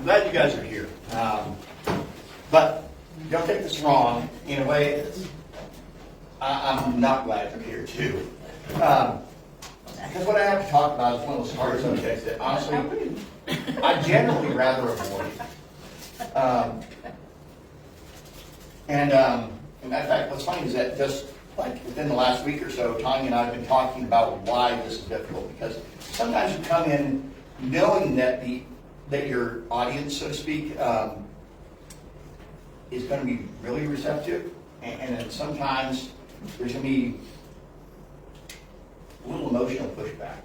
glad you guys are here. But don't take this wrong. In a way, I'm not glad you're here too. Because what I have to talk about is one of those hard subjects that honestly I generally rather avoid. In fact, what's funny is that just like within the last week or so, Tanya and I have been talking about why this is difficult. Because sometimes you come in knowing that your audience, so to speak, is going to be really receptive, and then sometimes there's going to be a little emotional pushback.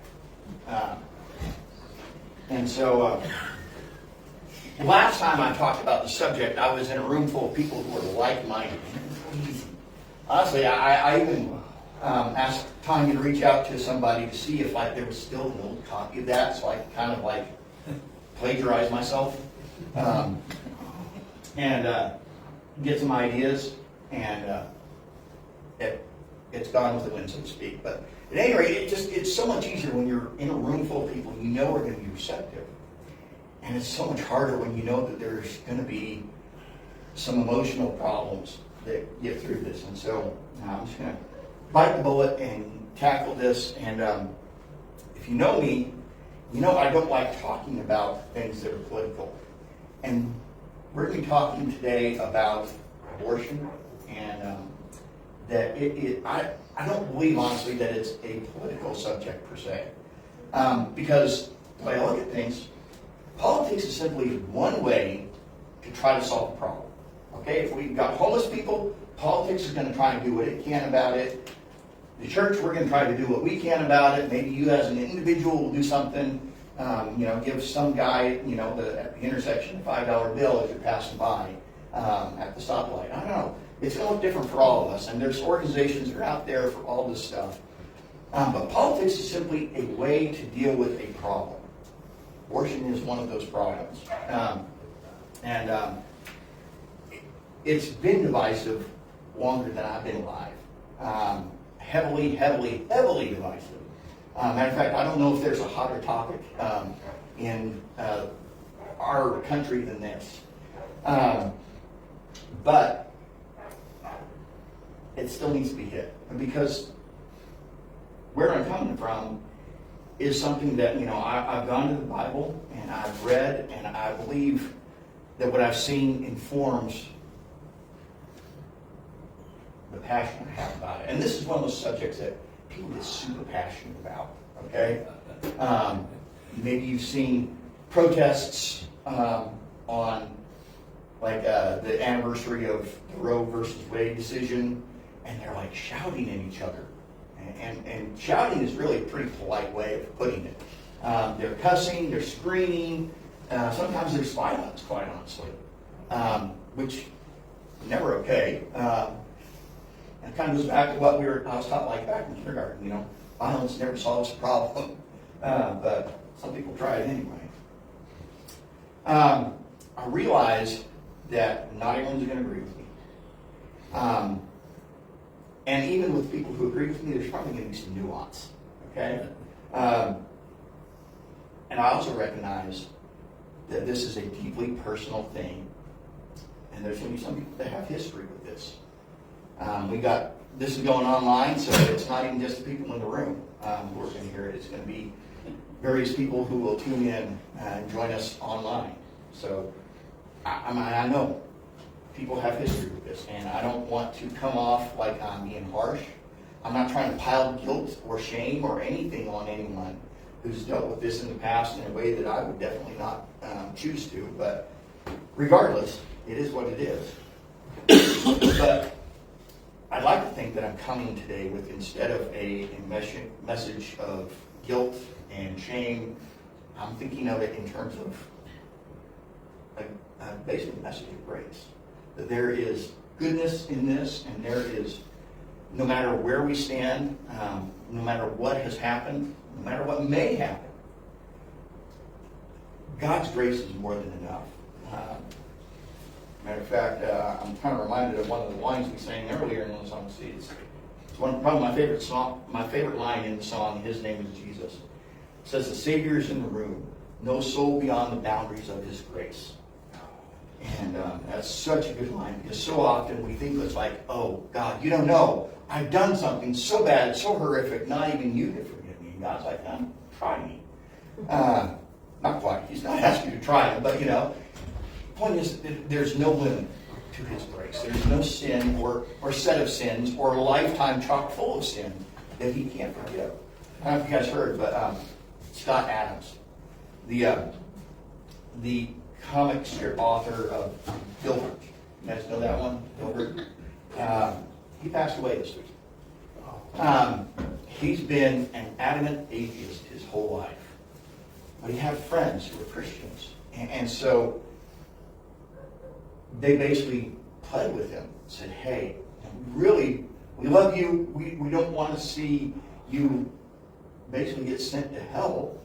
And so the last time I talked about the subject, I was in a room full of people who were like-minded. Honestly, I even asked Tanya to reach out to somebody to see if there was still an old copy of that, so I could kind of plagiarize myself and get some ideas, and it's gone with the wind, so to speak. But at any rate, it's so much easier when you're in a room full of people you know are going to be receptive. And it's so much harder when you know that there's going to be some emotional problems that get through this. And so I'm just going to bite the bullet and tackle this. And if you know me, you know I don't like talking about things that are political. And we're going to be talking today about abortion, and that I don't believe, honestly, that it's a political subject per se. Because the way I look at things, politics is simply one way to try to solve a problem. Okay, if we've got homeless people, politics is going to try and do what it can about it. The church, we're going to try to do what we can about it. Maybe you as an individual will do something. Give some guy, at the intersection a $5 bill as you're passing by at the stoplight. I don't know. It's going to look different for all of us. And there's organizations that are out there for all this stuff. But politics is simply a way to deal with a problem. Abortion is one of those problems. It's been divisive longer than I've been alive. Heavily, heavily, heavily divisive. Matter of fact, I don't know if there's a hotter topic in our country than this. But it still needs to be hit. Because where I'm coming from is something that, I've gone to the Bible and I've read, and I believe that what I've seen informs the passion I have about it. And this is one of those subjects that people get super passionate about, okay? Maybe you've seen protests on the anniversary of the Roe versus Wade decision, and they're shouting at each other. And shouting is really a pretty polite way of putting it. They're cussing, they're screaming, sometimes there's violence, quite honestly, which is never okay. And it kind of goes back to what I was taught back in kindergarten, violence never solves a problem, but some people try it anyway. I realize that not everyone's going to agree with me. And even with people who agree with me, there's probably going to be some nuance, okay? And I also recognize that this is a deeply personal thing, and there's going to be some people that have history with this. This is going online, so it's not even just the people in the room who are going to hear it. It's going to be various people who will tune in and join us online. So I know people have history with this, and I don't want to come off like I'm being harsh. I'm not trying to pile guilt or shame or anything on anyone who's dealt with this in the past in a way that I would definitely not choose to. But regardless, it is what it is. But I'd like to think that I'm coming today with, instead of a message of guilt and shame, I'm thinking of it in terms of basically a message of grace. That there is goodness in this, and there is, no matter where we stand, no matter what has happened, no matter what may happen, God's grace is more than enough. Matter of fact, I'm kind of reminded of one of the lines we sang earlier in one of the songs. It's probably my favorite song. My favorite line in the song, "His Name is Jesus." It says, "The Savior is in the room. no soul beyond the boundaries of his grace. And that's such a good line, because so often we think it's like, oh, God, you don't know. I've done something so bad, so horrific, not even you could forgive me. And God's like, try me. Not quite. He's not asking you to try him, but, the point is, there's no limit to his grace. There's no sin or set of sins or a lifetime chock full of sin that he can't forgive. I don't know if you guys heard, but Scott Adams, the comic strip author of Dilbert. You guys know that one? Dilbert? He passed away this week. He's been an adamant atheist his whole life. But he had friends who were Christians. And so they basically pled with him, said, hey, really, we love you. We don't want to see you basically get sent to hell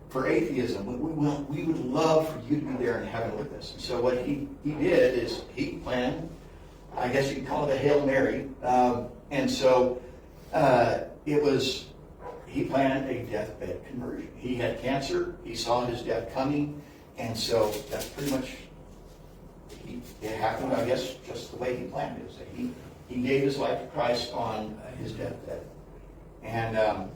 for atheism. We would love for you to be there in heaven with us. And so what he did is he planned, I guess you could call it a Hail Mary. And so he planned a deathbed conversion. He had cancer. He saw his death coming. And so that's pretty much, it happened, I guess, just the way he planned it. So he gave his life to Christ on his deathbed. And,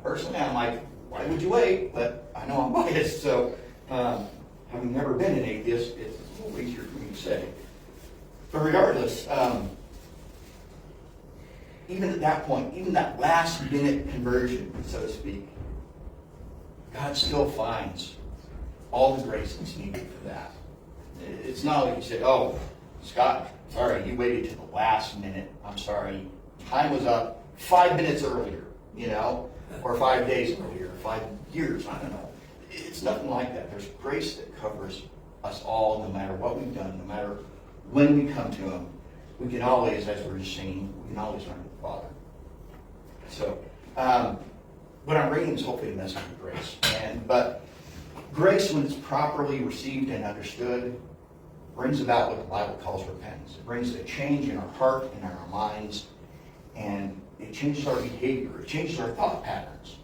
personally, I'm like, why would you wait? But I know I'm biased, so having never been an atheist, it's a little easier for me to say. But regardless, even at that point, even that last-minute conversion, so to speak, God still finds all the grace that's needed for that. It's not like you said, oh, Scott, sorry, you waited to the last minute. I'm sorry. Time was up 5 minutes earlier, or 5 days earlier, 5 years, I don't know. It's nothing like that. There's grace that covers us all, no matter what we've done, no matter when we come to him. We can always, as we're just singing, we can always run to the Father. So, what I'm reading is hopefully a message of grace. But grace, when it's properly received and understood, brings about what the Bible calls repentance. It brings a change in our heart and in our minds, and it changes our behavior. It changes our thought patterns.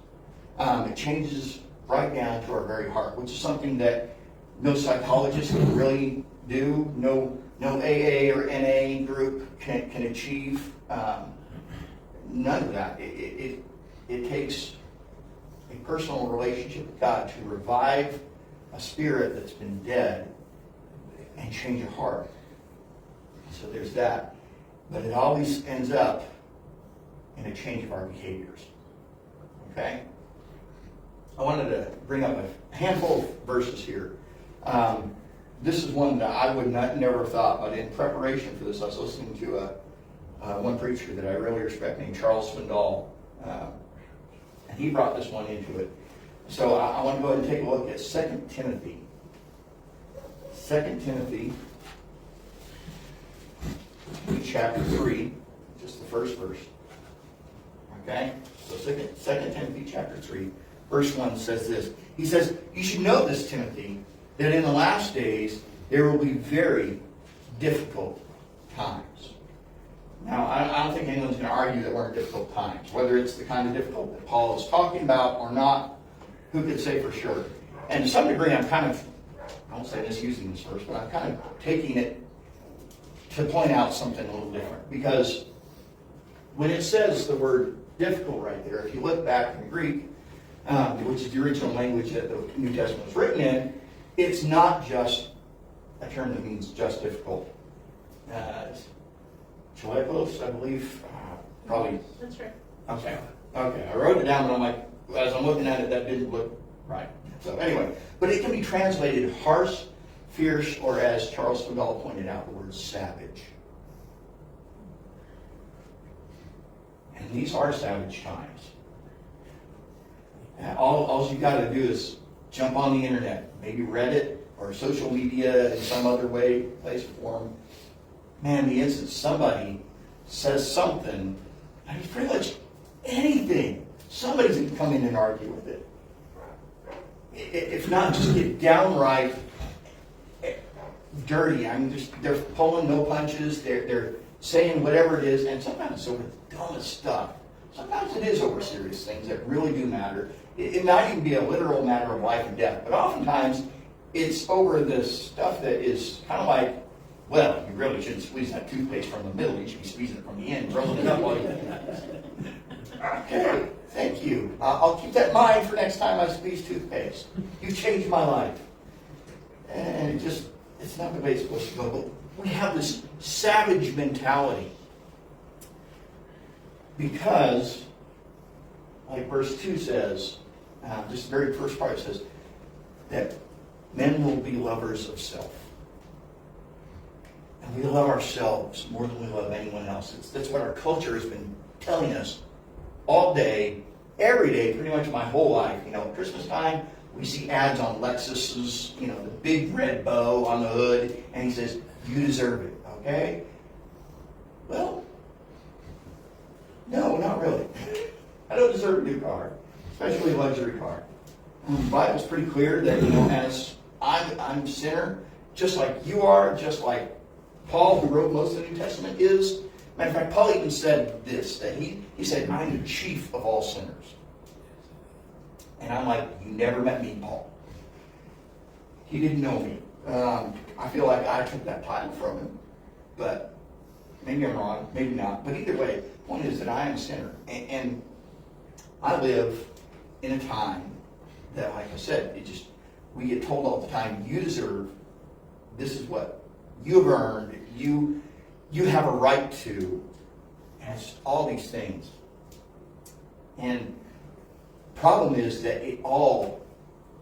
It changes right down to our very heart, which is something that no psychologist can really do. No AA or NA group can achieve. None of that. It takes a personal relationship with God to revive a spirit that's been dead and change a heart. So there's that. But it always ends up in a change of our behaviors. Okay? I wanted to bring up a handful of verses here. This is one that I would never have thought, but in preparation for this, I was listening to one preacher that I really respect named Charles Swindoll, and he brought this one into it. So I want to go ahead and take a look at 2 Timothy. 2 Timothy, chapter 3, just the first verse. Okay? So 2 Timothy chapter 3, verse 1 says this. He says, you should know this, Timothy, that in the last days there will be very difficult times. Now, I don't think anyone's going to argue that weren't difficult times. Whether it's the kind of difficult that Paul is talking about or not, who could say for sure? And to some degree, I'm kind of, I won't say misusing this verse, but I'm kind of taking it to point out something a little different. Because when it says the word difficult right there, if you look back in Greek, which is the original language that the New Testament was written in, it's not just a term that means just difficult. Cholepos, I believe, probably. That's right. Okay. I wrote it down, but I'm like, as I'm looking at it, that didn't look right. So anyway, but it can be translated harsh, fierce, or as Charles Swindoll pointed out, the word savage. And these are savage times. And all you got to do is jump on the internet, maybe Reddit or social media in some other way, place, form. Man, the instant somebody says something, I mean, pretty much anything, somebody's going to come in and argue with it. If not, just get downright dirty. I mean, they're pulling no punches. They're saying whatever it is, and sometimes it's over the dumbest stuff. Sometimes it is over serious things that really do matter. It might even be a literal matter of life and death, but oftentimes it's over this stuff that is kind of like, well, you really shouldn't squeeze that toothpaste from the middle. You should be squeezing it from the end, rolling it up while you. Okay, thank you. I'll keep that in mind for next time I squeeze toothpaste. You changed my life. And it's not the way it's supposed to go. But we have this savage mentality. Because, like verse 2 says, this very first part says, that men will be lovers of self. And we love ourselves more than we love anyone else. That's what our culture has been telling us all day, every day, pretty much my whole life. At Christmas time, we see ads on Lexus's, the big red bow on the hood, and he says, you deserve it, okay? Well, no, not really. I don't deserve a new car, especially a luxury car. The Bible's pretty clear that, as I'm a sinner, just like you are, just like Paul, who wrote most of the New Testament, is. Matter of fact, Paul even said this, that he said, I'm the chief of all sinners. And I'm like, you never met me, Paul. He didn't know me. I feel like I took that title from him. But maybe I'm wrong, maybe not. But either way, the point is that I am a sinner. And I live in a time that, like I said, we get told all the time, you deserve, this is what you've earned, you have a right to, and it's all these things. And the problem is that it all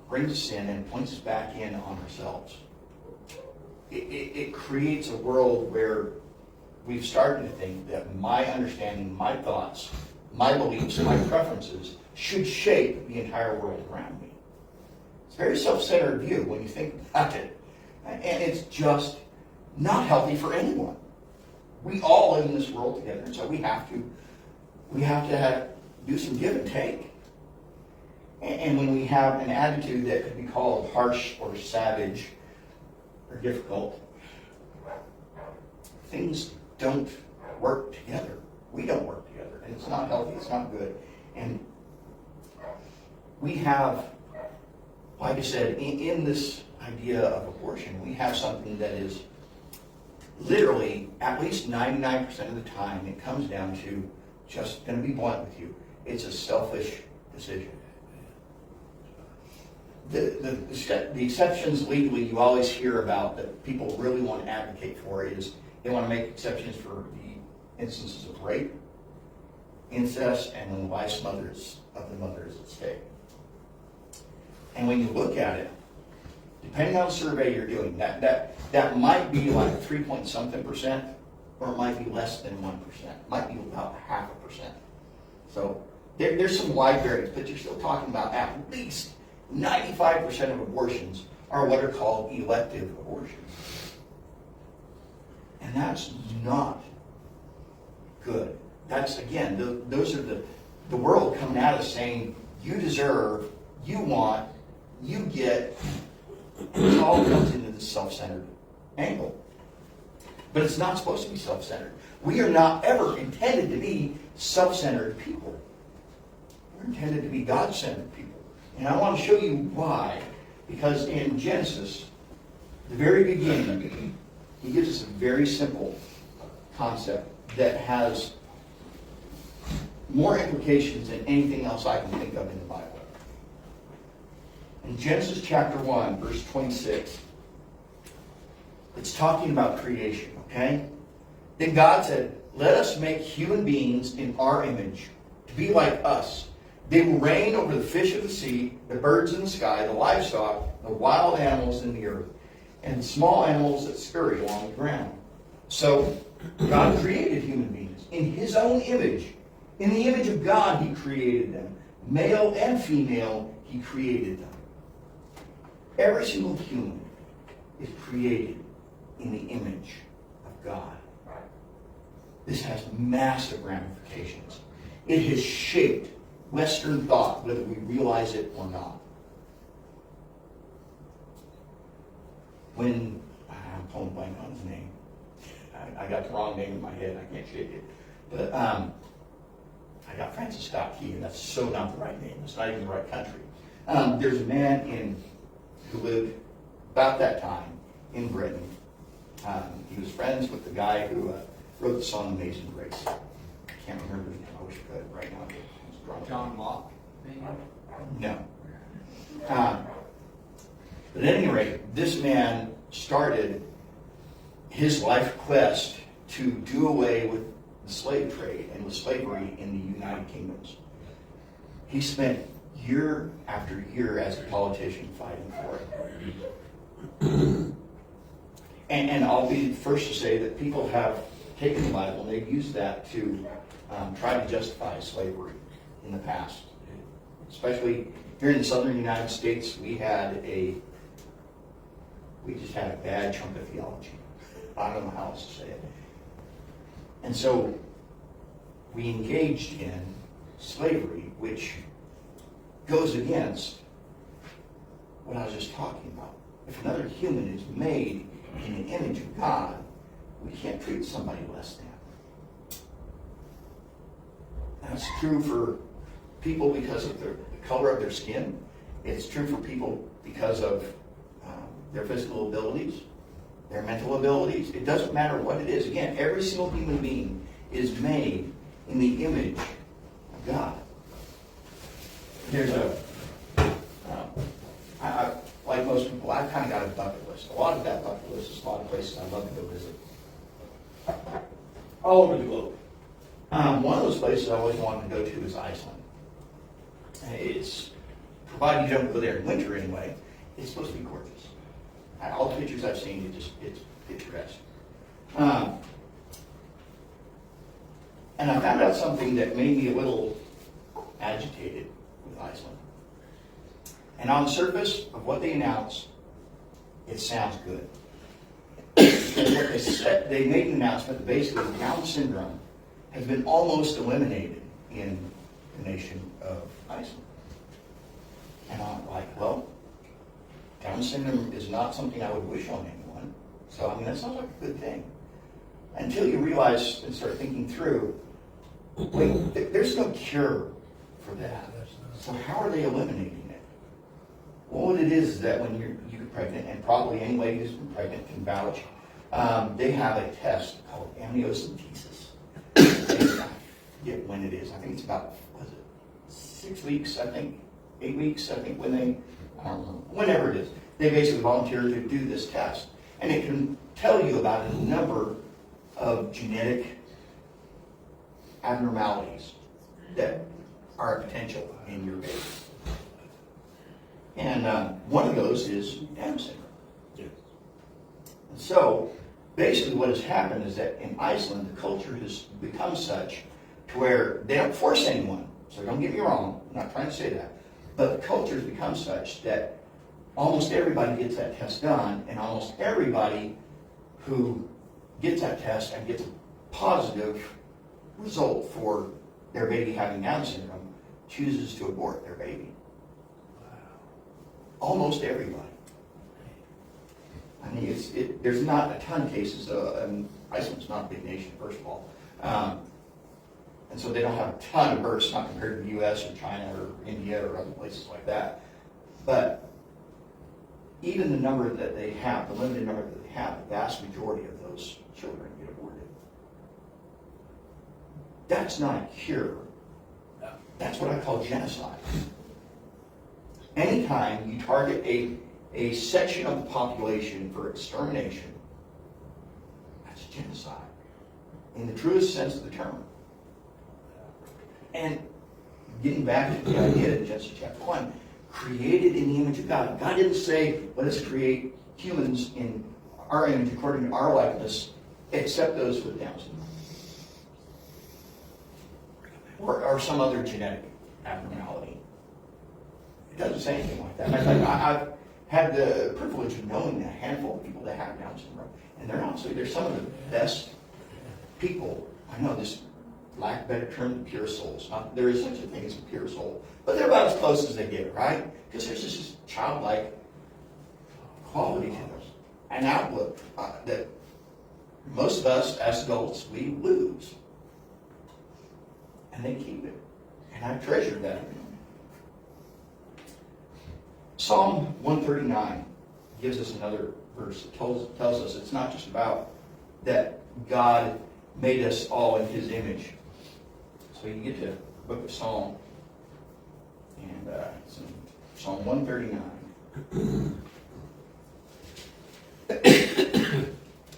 brings us in and points us back in on ourselves. It creates a world where we've started to think that my understanding, my thoughts, my beliefs, my preferences should shape the entire world around me. It's a very self-centered view when you think about it. And it's just not healthy for anyone. We all live in this world together, and so we have to do some give and take. And when we have an attitude that could be called harsh or savage or difficult, things don't work together. We don't work together, and it's not healthy, it's not good. And we have, like I said, in this idea of abortion, we have something that is literally, at least 99% of the time, it comes down to, just going to be blunt with you, it's a selfish decision. The exceptions legally you always hear about that people really want to advocate for is they want to make exceptions for the instances of rape, incest, and the wife's mothers of the mothers at stake. And when you look at it, depending on the survey you're doing, that might be like 3-point-something%, or it might be less than 1%. It might be about 0.5%. So there's some wide variance, but you're still talking about at least 95% of abortions are what are called elective abortions. And that's not good. That's, again, those are the world coming at us saying, you deserve, you want, you get. It all comes into this self-centered angle. But it's not supposed to be self-centered. We are not ever intended to be self-centered people. We're intended to be God-centered people. And I want to show you why. Because in Genesis, the very beginning, he gives us a very simple concept that has more implications than anything else I can think of in the Bible. In Genesis chapter 1, verse 26, it's talking about creation, okay? Then God said, let us make human beings in our image, to be like us. They will reign over the fish of the sea, the birds in the sky, the livestock, the wild animals in the earth, and small animals that scurry along the ground. So God created human beings in his own image. In the image of God, he created them. Male and female, he created them. Every single human is created in the image of God. This has massive ramifications. It has shaped Western thought, whether we realize it or not. When, I'm pulling blank on his name. I got the wrong name in my head. I can't shake it. But I I got Francis Scott Key, and that's so not the right name. It's not even the right country. There's a man who lived about that time in Britain. He was friends with the guy who wrote the song Amazing Grace. I can't remember his name. I wish I could right now. John Locke, maybe? No. But at any rate, this man started his life quest to do away with the slave trade and with slavery in the United Kingdoms. He spent year after year as a politician fighting for it. And I'll be the first to say that people have taken the Bible and they've used that to try to justify slavery in the past. Especially here in the southern United States, we just had a bad chunk of theology. I don't know how else to say it. And so we engaged in slavery, which goes against what I was just talking about. If another human is made in the image of God, we can't treat somebody less than. That's true for people because of the color of their skin. It's true for people because of their physical abilities, their mental abilities. It doesn't matter what it is. Again, every single human being is made in the image of God. There's like most people, I've kind of got a bucket list. A lot of that bucket list is a lot of places I'd love to go visit. All over the globe. One of those places I always wanted to go to is Iceland. It's, provided you don't go there in winter anyway, it's supposed to be gorgeous. All the pictures I've seen, it's picturesque. And I found out something that made me a little agitated with Iceland. And on the surface of what they announced, it sounds good. Because what they said, they made an announcement that basically Down syndrome has been almost eliminated in the nation of Iceland. And I'm like, well, Down syndrome is not something I would wish on anyone. So, I mean, that sounds like a good thing. Until you realize and start thinking through, wait, there's no cure for that. So how are they eliminating it? Well, what it is that when you get pregnant, and probably any lady who's been pregnant can vouch, they have a test called amniocentesis. I forget when it is. I think it's about, was it 6 weeks, I think, 8 weeks, I think, when they, I don't know, whenever it is. They basically volunteer to do this test. And it can tell you about a number of genetic abnormalities that are a potential in your baby. And one of those is Down syndrome. And so, basically what has happened is that in Iceland, the culture has become such to where they don't force anyone. So don't get me wrong, I'm not trying to say that. But the culture has become such that almost everybody gets that test done, and almost everybody who gets that test and gets a positive result for their baby having Down syndrome chooses to abort their baby. Almost everybody. I mean, there's not a ton of cases. Iceland's not a big nation, first of all. And so they don't have a ton of births, not compared to the U.S. or China or India or other places like that. But even the number that they have, the limited number that they have, the vast majority of those children get aborted. That's not a cure. That's what I call genocide. Anytime you target a section of the population for extermination, that's genocide, in the truest sense of the term. And getting back to the idea in Genesis chapter 1, created in the image of God. God didn't say, let us create humans in our image according to our likeness, except those with Down syndrome. Or some other genetic abnormality. It doesn't say anything like that. I've had the privilege of knowing a handful of people that have Down syndrome. And they're some of the best people. I know this, lack of a better term, pure souls. There is such a thing as a pure soul. But they're about as close as they get, right? Because there's this childlike quality to them. An outlook that most of us as adults, we lose. And they keep it. And I've treasured that. Psalm 139 gives us another verse. It tells us it's not just about that God made us all in His image. So you get to the book of Psalm, and it's in Psalm 139.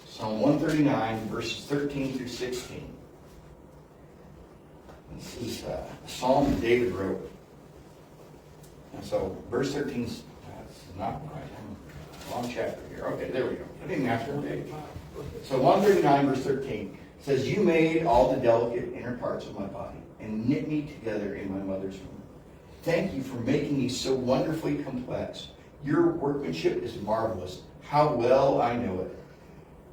Psalm 139, verses 13 through 16. This is a psalm that David wrote. And so, verse 13 is not right. Wrong chapter here. Okay, there we go. I didn't have to page. So 139, verse 13 says, "You made all the delicate inner parts of my body and knit me together in my mother's womb. Thank you for making me so wonderfully complex. Your workmanship is marvelous. How well I know it.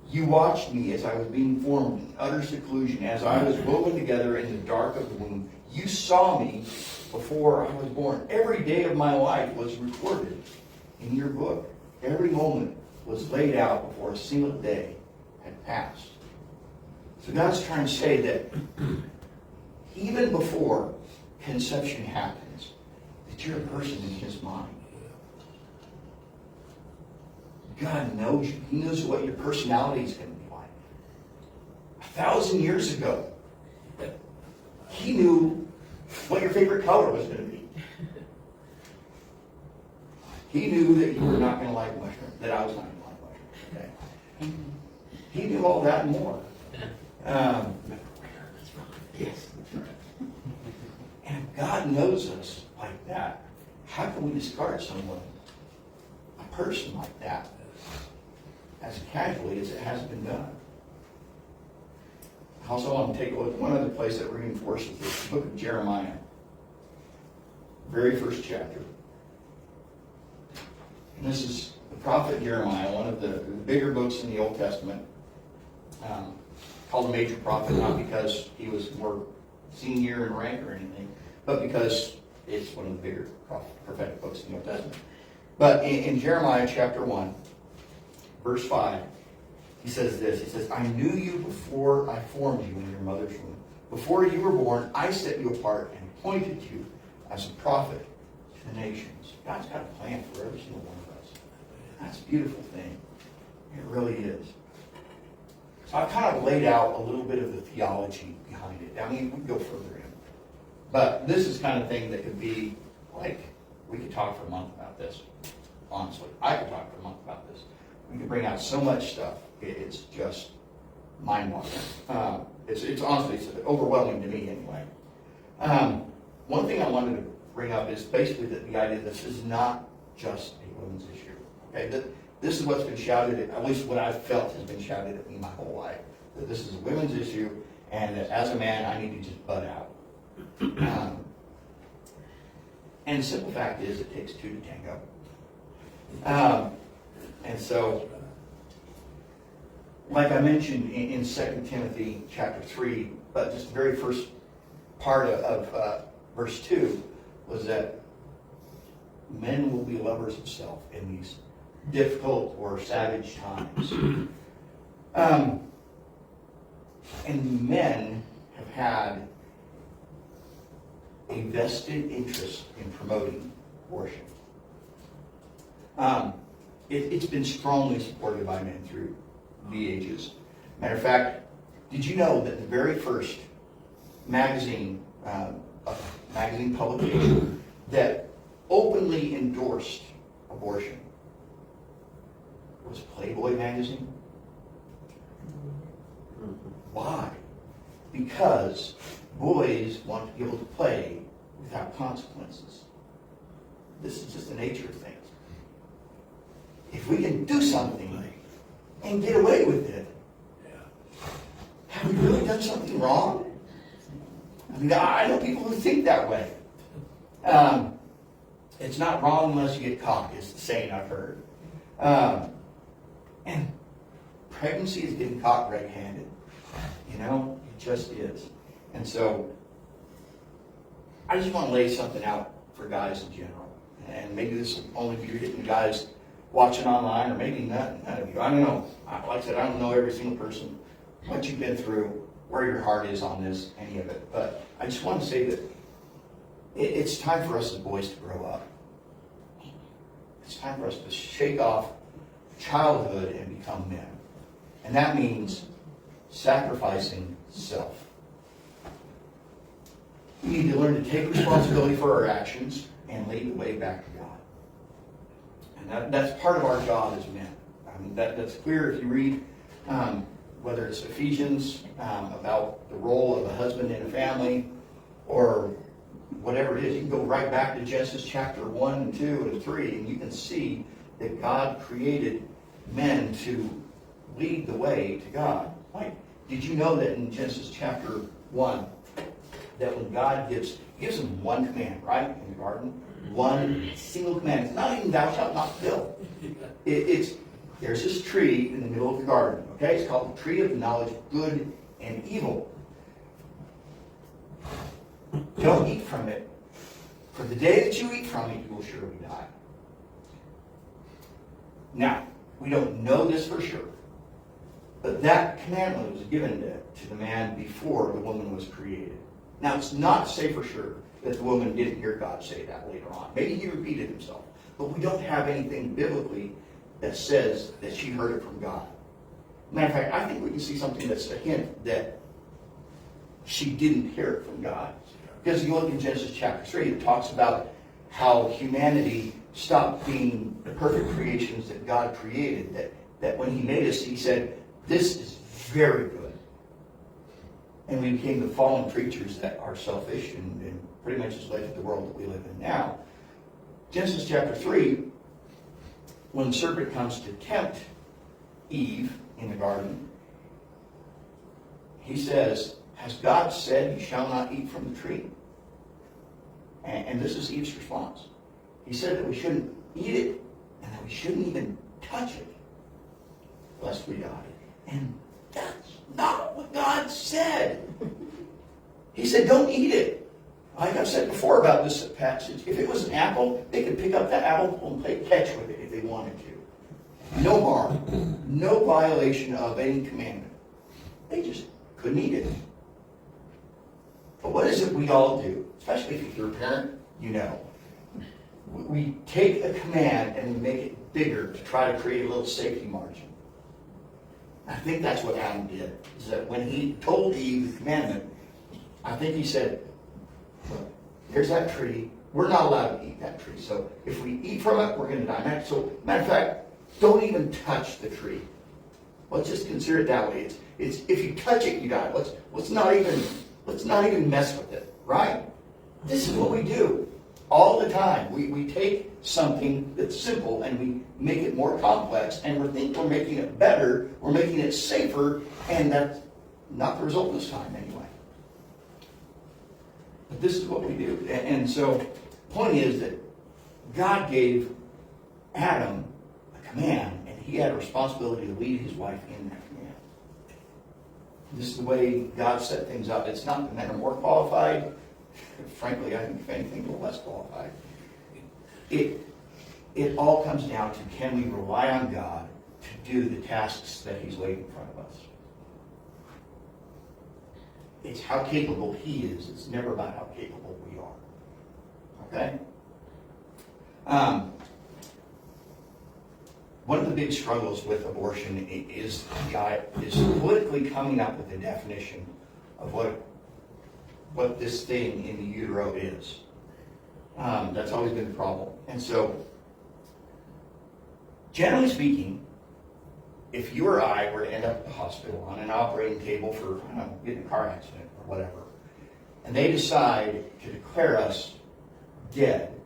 You watched me as I was being formed in utter seclusion, as I was woven together in the dark of the womb. You saw me before I was born. Every day of my life was recorded in your book. Every moment was laid out before a single day had passed." So God's trying to say that even before conception happens, that you're a person in His mind. God knows you. He knows what your personality is going to be like. 1,000 years ago, He knew what your favorite color was going to be. He knew that you were not going to like mushrooms, that I was not going to like mushrooms. Okay? He knew all that and more. Yes. And if God knows us like that, how can we discard someone, a person like that, as casually as it has been done? I also want to take a look at one other place that reinforces this, the book of Jeremiah, very first chapter. And this is the prophet Jeremiah, one of the bigger books in the Old Testament, called a major prophet, not because he was more senior in rank or anything, but because it's one of the bigger prophetic books in the Old Testament. But in Jeremiah chapter 1, verse 5, he says this. He says, "I knew you before I formed you in your mother's womb. Before you were born, I set you apart and appointed you as a prophet to the nations." God's got a plan for every single one of us. That's a beautiful thing. It really is. So I've kind of laid out a little bit of the theology behind it. I mean, we can go further in. But this is kind of thing that could be like, we could talk for a month about this. Honestly, I could talk for a month about this. We could bring out so much stuff. It's just mind-boggling. It's honestly, it's overwhelming to me anyway. One thing I wanted to bring up is basically the idea that this is not just a women's issue. Okay, this is what's been shouted, at least what I've felt has been shouted at me my whole life, that this is a women's issue, and that as a man, I need to just butt out. And the simple fact is, it takes two to tango. And so, like I mentioned in 2 Timothy chapter 3, but just the very first part of verse 2 was that men will be lovers of self in these difficult or savage times. And men have had a vested interest in promoting abortion. It's been strongly supported by men through the ages. Matter of fact, did you know that the very first magazine publication that openly endorsed abortion was Playboy magazine? Why? Because boys want to be able to play without consequences. This is just the nature of things. If we can do something and get away with it, have we really done something wrong? I mean, I know people who think that way. It's not wrong unless you get caught, is the saying I've heard. And pregnancy is getting caught red-handed. You know, it just is. And so, I just want to lay something out for guys in general. And maybe this will only be hitting guys watching online, or maybe none of you. I don't know. Like I said, I don't know every single person, what you've been through, where your heart is on this, any of it. But I just want to say that It's time for us as boys to grow up. It's time for us to shake off childhood and become men. And that means sacrificing self. We need to learn to take responsibility for our actions and lead the way back to God. And that's part of our job as men. I mean, that's clear if you read, whether it's Ephesians, about the role of a husband in a family, or whatever it is. You can go right back to Genesis chapter 1 and 2 and 3, and you can see that God created men to lead the way to God. Like, did you know that in Genesis chapter 1, that when God gives them one command, right, in the garden? One single command. It's not even thou shalt not kill. There's this tree in the middle of the garden, okay? It's called the tree of the knowledge of good and evil. Don't eat from it. For the day that you eat from it, you will surely die. Now, we don't know this for sure, but that commandment was given to the man before the woman was created. Now, it's not to say for sure that the woman didn't hear God say that later on. Maybe he repeated himself, but we don't have anything biblically that says that she heard it from God. Matter of fact, I think we can see something that's a hint that she didn't hear it from God. Because you look in Genesis chapter 3, it talks about how humanity stopped being the perfect creations that God created. That when he made us, he said, this is very good. And we became the fallen creatures that are selfish and pretty much has led to the world that we live in now. Genesis chapter 3, when the serpent comes to tempt Eve in the garden, he says, has God said you shall not eat from the tree? And this is Eve's response. He said that we shouldn't eat it and that we shouldn't even touch it, lest we die. And that's not what God said. He said, don't eat it. Like I've said before about this passage, if it was an apple, they could pick up that apple and play catch with it if they wanted to. No harm. No violation of any commandment. They just couldn't eat it. But what is it we all do? Especially if you're a parent, you know. We take a command and we make it bigger to try to create a little safety margin. I think that's what Adam did. Is that when he told Eve the commandment, I think he said, look, here's that tree. We're not allowed to eat that tree. So if we eat from it, we're going to die. So, matter of fact, don't even touch the tree. Let's just consider it that way. It's if you touch it, you die. Let's not even mess with it, right? This is what we do all the time. We take something that's simple and we make it more complex, and we think we're making it better, we're making it safer, and that's not the result this time anyway. But this is what we do. And so the point is that God gave Adam a command, and he had a responsibility to lead his wife in that command. This is the way God set things up. It's not that men are more qualified. Frankly, I think if anything, we're less qualified. It all comes down to, can we rely on God to do the tasks that he's laid in front of us? It's how capable he is. It's never about how capable we are. Okay? One of the big struggles with abortion is politically coming up with a definition of what this thing in the utero is. That's always been the problem. And so, generally speaking, if you or I were to end up at the hospital on an operating table for, I don't know, getting in a car accident or whatever, and they decide to declare us dead,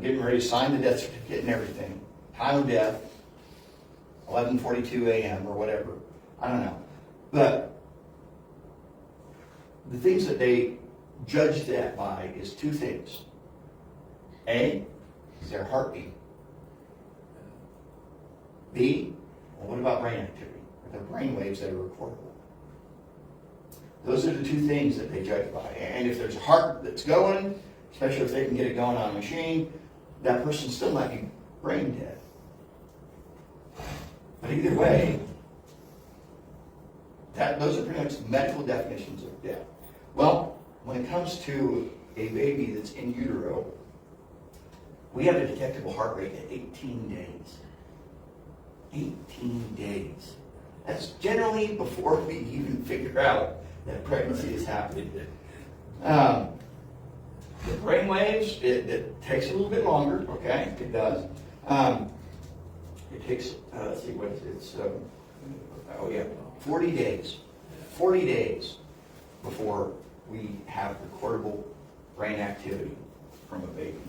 getting ready to sign the death certificate and everything, time of death, 11:42 a.m. or whatever, I don't know. But the things that they judge that by is two things. A, is their heartbeat. B, well, what about brain activity? Are there brain waves that are recordable? Those are the two things that they judge by. And if there's a heart that's going, especially if they can get it going on a machine, that person still might be brain dead. But either way, those are pretty much medical definitions of death. Well, when it comes to a baby that's in utero, we have a detectable heart rate at 18 days. 18 days. That's generally before we even figure out that pregnancy is happening. The brain waves, it takes a little bit longer, okay? It does. It takes, let's see, what is it? 40 days. 40 days before we have recordable brain activity from a baby.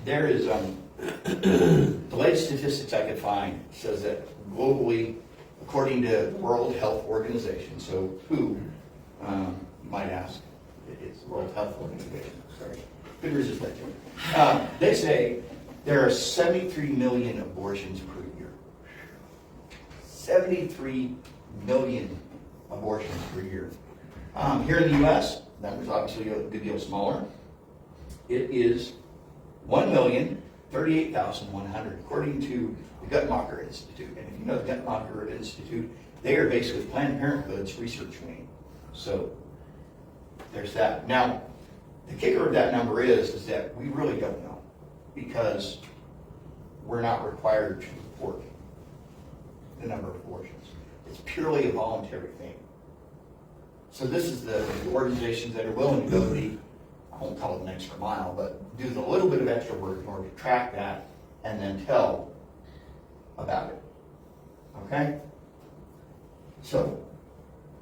There is, the latest statistics I could find says that globally, according to World Health Organization, so WHO, you might ask, it's the World Health Organization, sorry, could resist that joke. They say there are 73 million abortions per year. 73 million abortions per year. Here in the U.S., that was obviously a good deal smaller. It is 1,038,100, according to the Guttmacher Institute. And if you know the Guttmacher Institute, they are basically Planned Parenthood's research wing. So there's that. Now, the kicker of that number is that we really don't know, because we're not required to report the number of abortions. It's purely a voluntary thing. So this is the organizations that are willing to go the, I won't call it an extra mile, but do the little bit of extra work in order to track that and then tell about it. Okay? So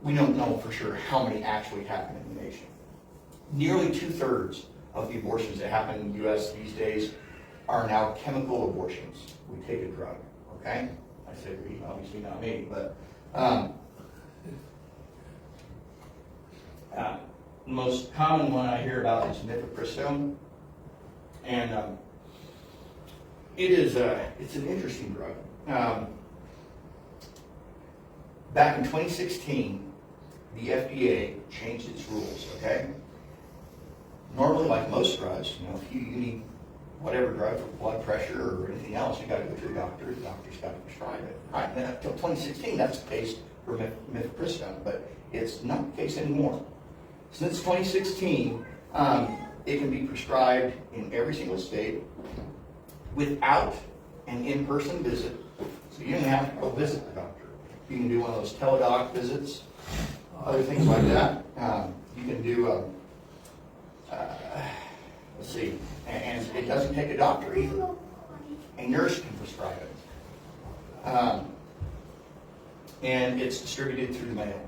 we don't know for sure how many actually happen in the nation. Nearly 2/3 of the abortions that happen in the U.S. these days are now chemical abortions. We take a drug, okay? I said we, obviously not me, but the most common one I hear about is mifepristone, and it's an interesting drug. Back in 2016, the FDA changed its rules, okay? Normally, like most drugs, if you need whatever drug for blood pressure or anything else, you got to go to the doctor. The doctor's got to prescribe it. Right? Now, until 2016, that's the case for mifepristone, but it's not the case anymore. Since 2016, it can be prescribed in every single state without an in-person visit. So you don't have to go visit the doctor. You can do one of those teledoc visits, other things like that. You can do, let's see, and it doesn't take a doctor either. A nurse can prescribe it. And it's distributed through the mail.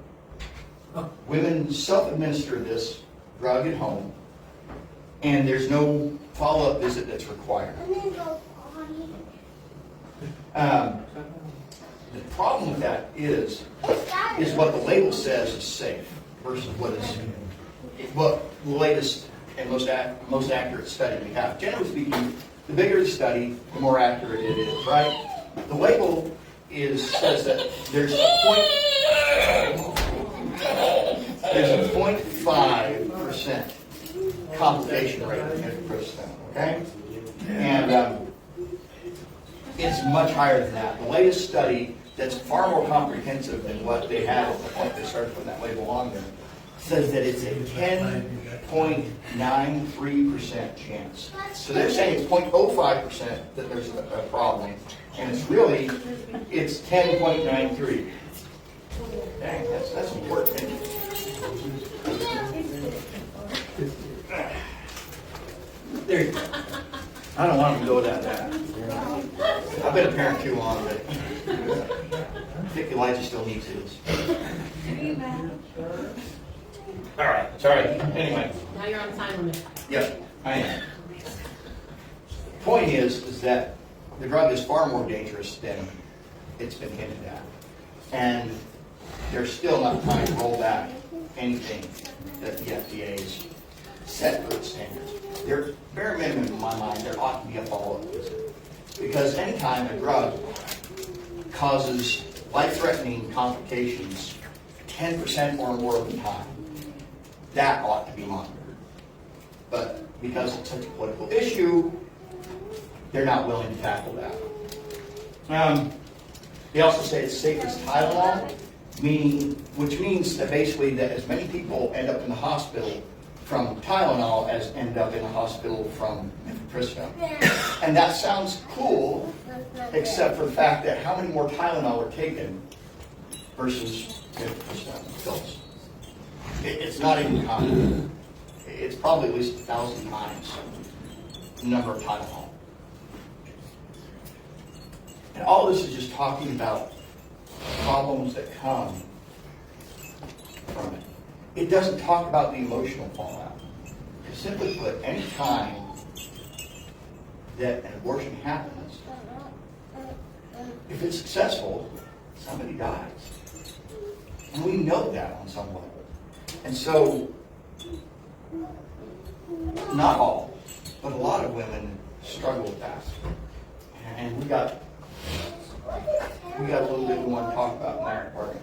Women self-administer this drug at home, and there's no follow-up visit that's required. The problem with that is what the label says is safe versus what the latest and most accurate study we have. Generally speaking, the bigger the study, the more accurate it is, right? The label says that there's a 0.5% complication rate with mifepristone, okay? And it's much higher than that. The latest study that's far more comprehensive than what they had at the point they started putting that label on there says that it's a 10.93% chance. So they're saying it's 0.05% that there's a problem, and it's 10.93. Dang, that's important. There, I don't want to go that bad. I've been a parent too long, but I think Elijah still needs his. All right, sorry. Anyway. Now you're on time limit. Yep, I am. Point is that the drug is far more dangerous than it's been hinted at. And there's still not trying to roll back anything that the FDA's set for its standards. There, bare minimum in my mind, there ought to be a follow-up visit. Because anytime a drug causes life-threatening complications 10% or more of the time, that ought to be monitored. But because it's such a political issue, they're not willing to tackle that. They also say it's safe as Tylenol. which means that basically that as many people end up in the hospital from Tylenol as end up in the hospital from mifepristone. And that sounds cool, except for the fact that how many more Tylenol are taken versus mifepristone pills. It's not even common. It's probably at least 1,000 times the number of Tylenol. And all this is just talking about problems that come from it. It doesn't talk about the emotional fallout. Simply put, any time that an abortion happens, if it's successful, somebody dies. And we know that on some level. And so, not all, but a lot of women struggle with that. And we got a little bit we want to talk about in that part.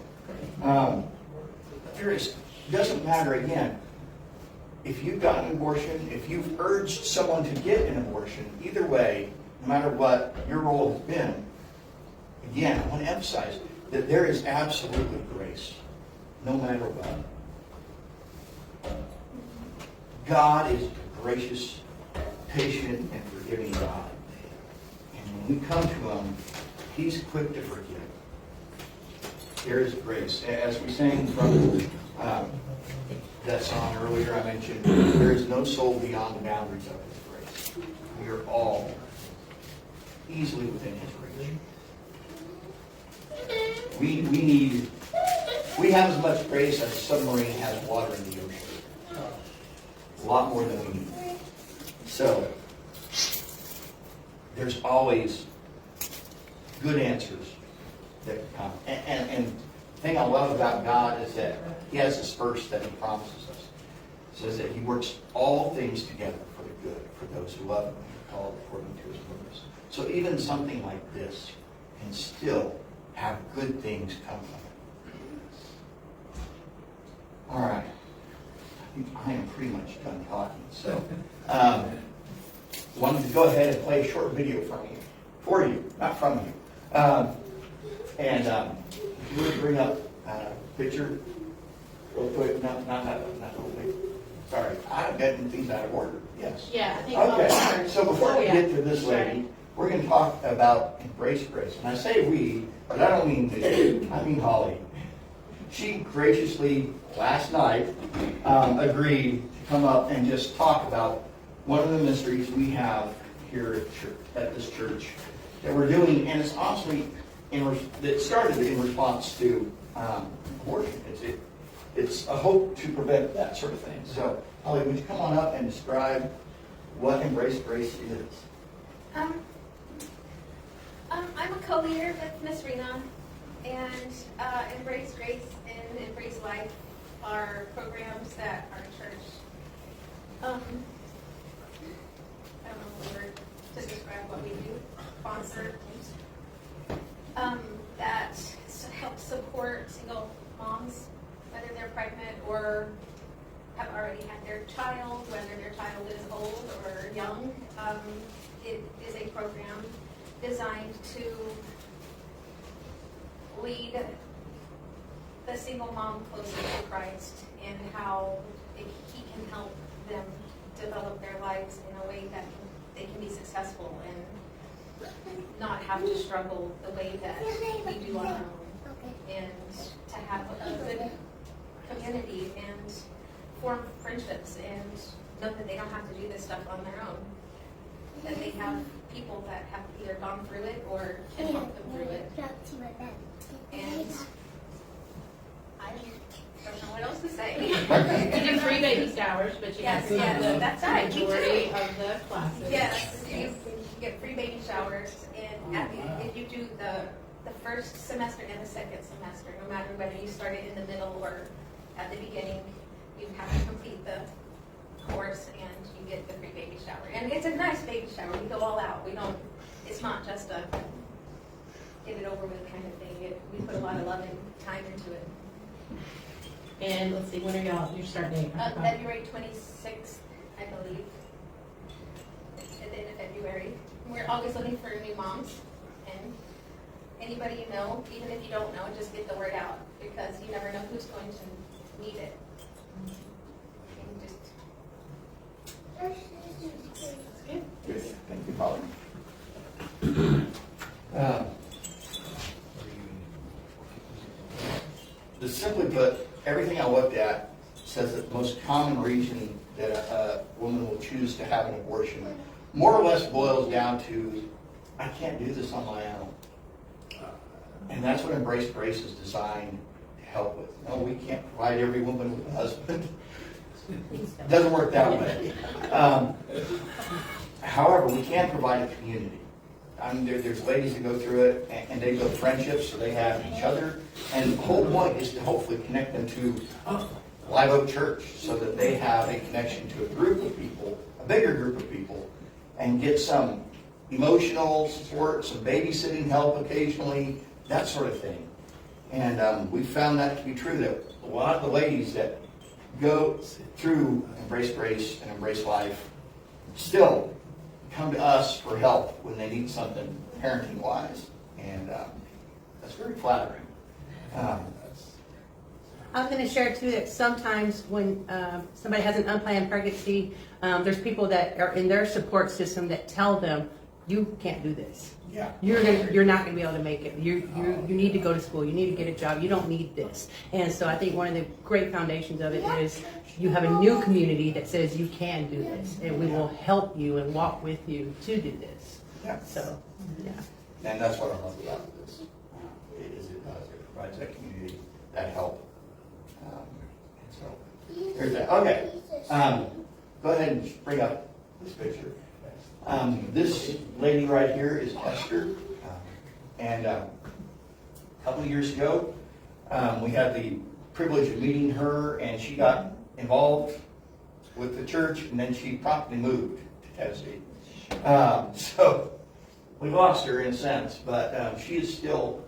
It doesn't matter, again, if you've gotten an abortion, if you've urged someone to get an abortion, either way, no matter what your role has been, again, I want to emphasize that there is absolutely grace, no matter what. God is a gracious, patient, and forgiving God. And when we come to Him, He's quick to forgive. There is grace. As we sang from that song earlier, I mentioned, there is no soul beyond the boundaries of His grace. We are all easily within His reach. We have as much grace as a submarine has water in the ocean. A lot more than we need. So, there's always good answers that come. And the thing I love about God is that He has this verse that He promises us. It says that He works all things together for the good, for those who love Him and are called according to His purpose. So even something like this can still have good things come from it. All right. I am pretty much done talking. So, wanted to go ahead and play a short video for you, not from you. If you would bring up a picture real quick, not real quick. Sorry, I'm getting things out of order. Yes. Yeah, I think okay. So before we get to this lady, we're going to talk about embrace grace. And I say we, but I don't mean me. I mean Holly. She graciously, last night, agreed to come up and just talk about one of the mysteries we have here at this church that we're doing, and it's honestly, it started in response to abortion. It's a hope to prevent that sort of thing. So, Holly, would you come on up and describe what Embrace Grace is? I'm a co-leader with Miss Rena, and Embrace Grace and Embrace Life are programs that our church, I don't know the word to describe what we do, sponsor, that help support single moms, whether they're pregnant or have already had their child, whether their child is old or young. It is a program designed to lead the single mom closer to Christ and how He can help them develop their lives in a way that they can be successful and not have to struggle the way that we do on our own, and to have a good community and form friendships and know that they don't have to do this stuff on their own, that they have people that have either gone through it or can help them through it. And I don't know what else to say. You do free baby showers, but you Yes, have yes, the that's right. majority of the classes. Yes, you get free baby showers, and if you do the first semester and the second semester, no matter whether you started in the middle or at the beginning, you have to complete the course and you get the free baby shower. And it's a nice baby shower. We go all out. It's not just a get it over with kind of thing. We put a lot of love and time into it. And let's see, when are your start date? February 26th, I believe. At the end of February. We're always looking for new moms. And anybody you know, even if you don't know, just get the word out. because you never know who's going to need it. And just Thank you, Polly. To simply put, everything I looked at says that the most common reason that a woman will choose to have an abortion more or less boils down to, I can't do this on my own. And that's what Embrace Grace is designed to help with. No, we can't provide every woman with a husband. It doesn't work that way. However, we can provide a community. I mean, there's ladies that go through it, and they build friendships, so they have each other. And the whole point is to hopefully connect them to Live Oak Church, so that they have a connection to a group of people, a bigger group of people, and get some emotional support, some babysitting help occasionally, that sort of thing. And we found that to be true, that a lot of the ladies that go through Embrace Grace and Embrace Life still come to us for help when they need something parenting-wise. And that's very flattering. I was going to share too that sometimes when somebody has an unplanned pregnancy, there's people that are in their support system that tell them, you can't do this. Yeah. You're not going to be able to make it. You need to go to school. You need to get a job. You don't need this. And so I think one of the great foundations of it is you have a new community that says you can do this, and we will help you and walk with you to do this. Yeah. So, yeah. And that's what I love about this. It provides that community, that help. So there's that. Okay. Go ahead and bring up this picture. This lady right here is Esther. And a couple of years ago, we had the privilege of meeting her, and she got involved with the church, and then she promptly moved to Tennessee. So we lost her in a sense, but she is still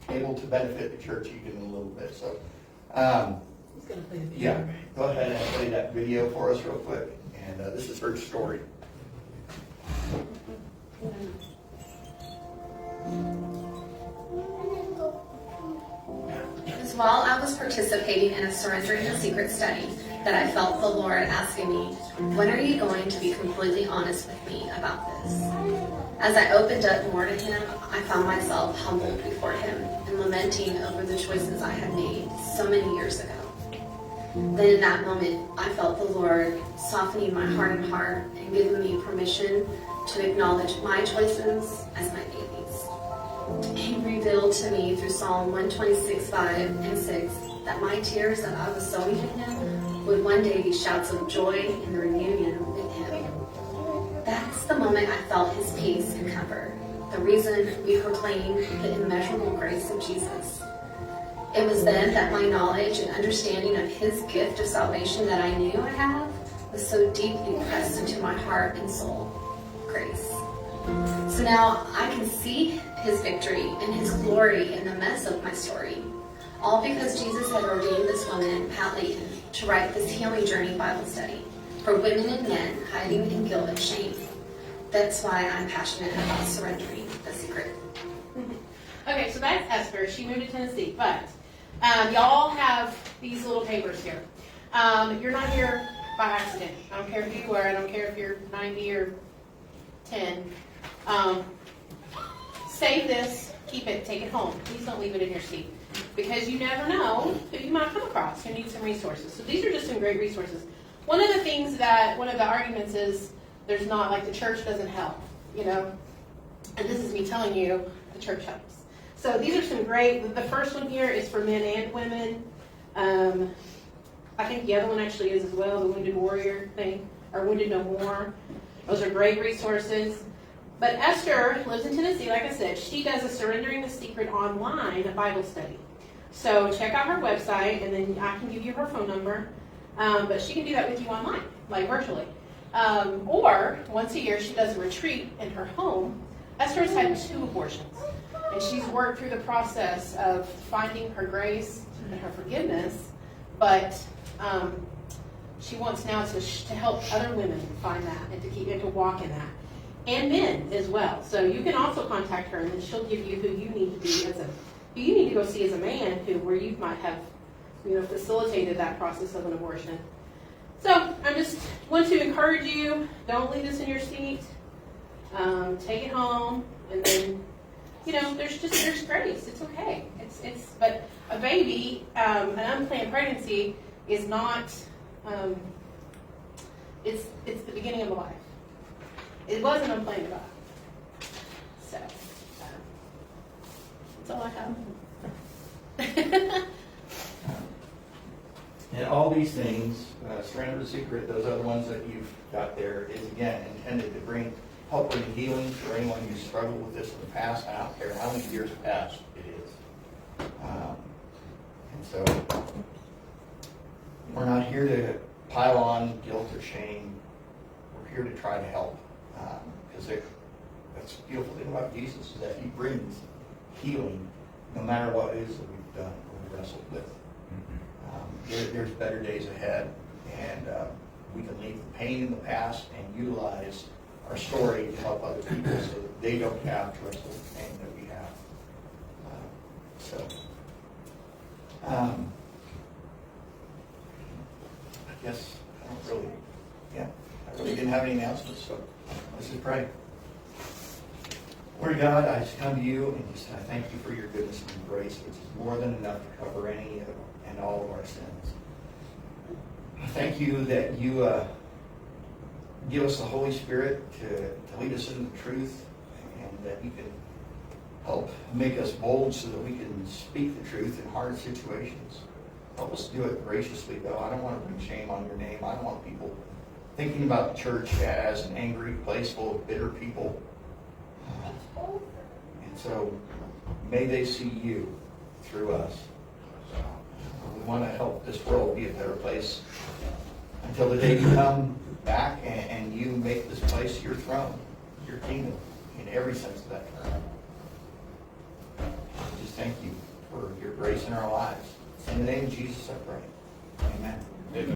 able to benefit the church even a little bit. So, yeah, go ahead and play that video for us real quick. And this is her story. It was while I was participating in a surrendering the secret study that I felt the Lord asking me, when are you going to be completely honest with me about this? As I opened up more to Him, I found myself humbled before Him and lamenting over the choices I had made so many years ago. Then in that moment, I felt the Lord softening my hardened heart and giving me permission to acknowledge my choices as my babies. He revealed to me through Psalm 126:5 and 6 that my tears that I was sowing in Him would one day be shouts of joy in the reunion with Him. That's the moment I felt His peace and comfort, the reason we proclaim the immeasurable grace of Jesus. It was then that my knowledge and understanding of His gift of salvation that I knew I have was so deeply pressed into my heart and soul. Grace. So now I can see His victory and His glory in the mess of my story. All because Jesus had ordained this woman, Pat Layton, to write this Healing Journey Bible study for women and men hiding in guilt and shame. That's why I'm passionate about surrendering the secret. Okay, so that's Esther. She moved to Tennessee, but y'all have these little papers here. You're not here by accident. I don't care who you are. I don't care if you're 90 or 10. Save this, keep it, take it home. Please don't leave it in your seat, because you never know who you might come across who needs some resources. So these are just some great resources. One of the things that, one of the arguments is there's not, like, the church doesn't help, you know? And this is me telling you the church helps. So these are some great, the first one here is for men and women. I think the other one actually is as well, the Wounded Warrior thing, or Wounded No More. Those are great resources. But Esther lives in Tennessee, like I said. She does a Surrendering the Secret online, a Bible study. So check out her website, and then I can give you her phone number. But she can do that with you online, like virtually. Or once a year, she does a retreat in her home. Esther has had 2 abortions, and she's worked through the process of finding her grace and her forgiveness. But she wants now to help other women find that and to keep and to walk in that, and men as well. So you can also contact her, and then she'll give you who you need to be as a who you need to go see as a man, where you might have, facilitated that process of an abortion. So I just want to encourage you, don't leave this in your seat. Take it home, and then, there's grace. It's okay. But a baby, an unplanned pregnancy is not, it's the beginning of a life. It wasn't unplanned at all. So, that's all I have. And all these things, Surrender the Secret, those other ones that you've got there, is again intended to bring help and healing for anyone who's struggled with this in the past. I don't care how many years past it is. And so, we're not here to pile on guilt or shame. We're here to try to help. Because that's the beautiful thing about Jesus, is that he brings healing no matter what it is that we've done or we wrestled with. There's better days ahead, and we can leave the pain in the past and utilize our story to help other people so that they don't have to wrestle with the pain that we have. I guess I really didn't have any announcements, so let's just pray. Lord God, I just come to you and just I thank you for your goodness and grace, which is more than enough to cover any and all of our sins. I thank you that you give us the Holy Spirit to lead us into the truth, and that you can help make us bold so that we can speak the truth in hard situations. Help us do it graciously, though. I don't want to bring shame on your name. I don't want people thinking about the church as an angry place full of bitter people. And so may they see you through us. We want to help this world be a better place until the day you come back and you make this place your throne, your kingdom, in every sense of that term. Just thank you for your grace in our lives. In the name of Jesus, I pray. Amen.